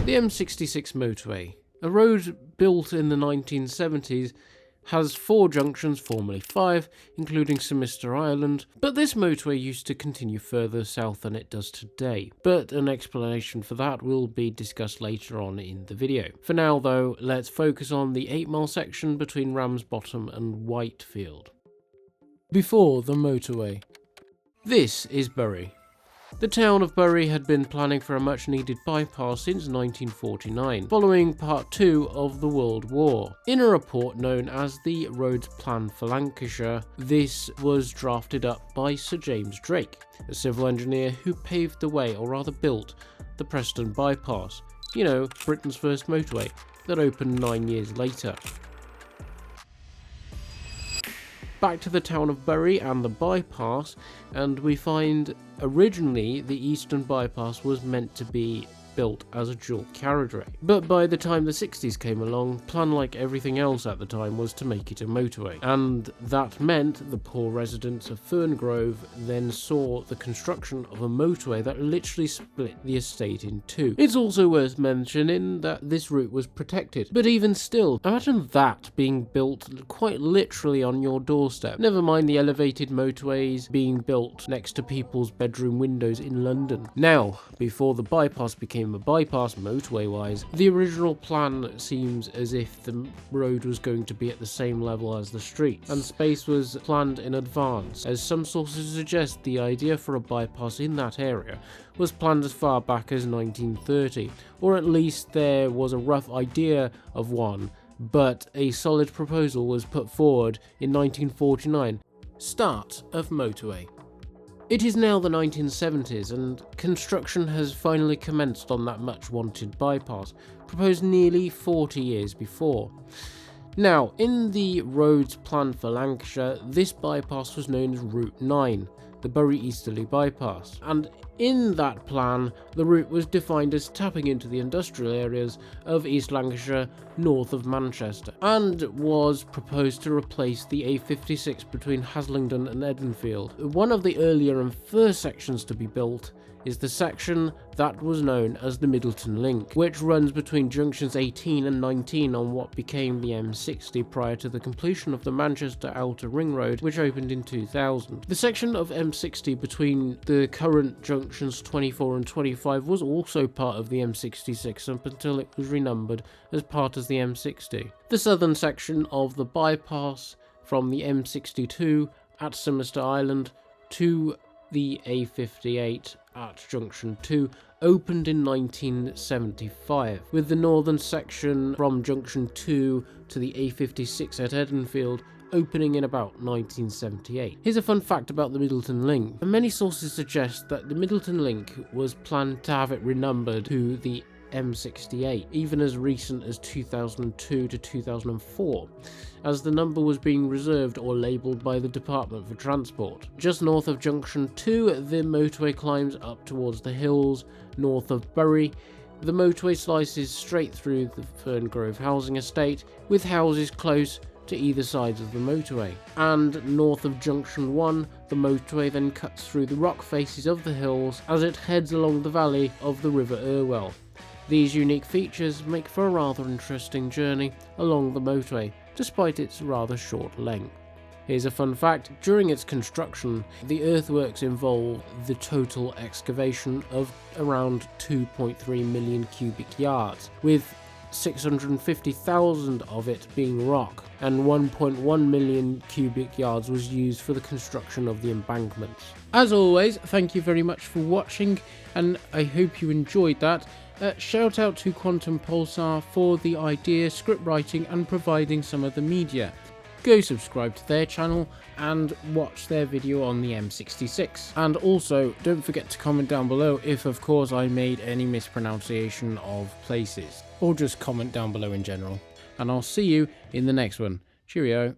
The M66 motorway, a road built in the 1970s, has 4 junctions, formerly 5, including Simister Island, but this motorway used to continue further south than it does today. But an explanation for that will be discussed later on in the video. For now though, let's focus on the 8-mile section between Ramsbottom and Whitefield. Before the motorway. This is Bury. The town of Bury had been planning for a much needed bypass since 1949, following Part 2 of the World War. In a report known as the Roads Plan for Lancashire, this was drafted up by Sir James Drake, a civil engineer who paved the way, or rather built, the Preston bypass, you know, Britain's first motorway, that opened 9 years later. Back to the town of Bury and the bypass, and we find originally the eastern bypass was meant to be built as a dual carriageway, but by the time the 60s came along, plan like everything else at the time was to make it a motorway, and that meant the poor residents of Ferngrove then saw the construction of a motorway that literally split the estate in two. It's also worth mentioning that this route was protected, but even still, imagine that being built quite literally on your doorstep, never mind the elevated motorways being built next to people's bedroom windows in London. Now, before the bypass became a bypass motorway wise, the original plan seems as if the road was going to be at the same level as the streets, and space was planned in advance, as some sources suggest the idea for a bypass in that area was planned as far back as 1930, or at least there was a rough idea of one, but a solid proposal was put forward in 1949. Start of motorway. It is now the 1970s and construction has finally commenced on that much wanted bypass, proposed nearly 40 years before. Now, in the Roads Plan for Lancashire, this bypass was known as Route 9, the Bury Easterly Bypass, and in that plan, the route was defined as tapping into the industrial areas of East Lancashire north of Manchester, and was proposed to replace the A56 between Haslingden and Edenfield. One of the earlier and first sections to be built is the section that was known as the Middleton Link, which runs between junctions 18 and 19 on what became the M60 prior to the completion of the Manchester Outer Ring Road, which opened in 2000. The section of M60 between the current junctions 24 and 25 was also part of the M66 up until it was renumbered as part of the M60. The southern section of the bypass from the M62 at Simister Island to the A58 at Junction 2 opened in 1975, with the northern section from Junction 2 to the A56 at Edenfield opening in about 1978. Here's a fun fact about the Middleton Link. Many sources suggest that the Middleton Link was planned to have it renumbered to the M68, even as recent as 2002 to 2004, as the number was being reserved or labelled by the Department for Transport. Just north of Junction 2, the motorway climbs up towards the hills north of Bury. The motorway slices straight through the Ferngrove housing estate, with houses close to either side of the motorway. And north of Junction 1, the motorway then cuts through the rock faces of the hills as it heads along the valley of the River Irwell. These unique features make for a rather interesting journey along the motorway, despite its rather short length. Here's a fun fact: during its construction, the earthworks involved the total excavation of around 2.3 million cubic yards, with 650,000 of it being rock, and 1.1 million cubic yards was used for the construction of the embankments. As always, thank you very much for watching, and I hope you enjoyed that. Shout out to QuantumPulsar for the idea, script writing and providing some of the media. Go subscribe to their channel and watch their video on the M66. And also, don't forget to comment down below if of course I made any mispronunciation of places, or just comment down below in general. And I'll see you in the next one. Cheerio.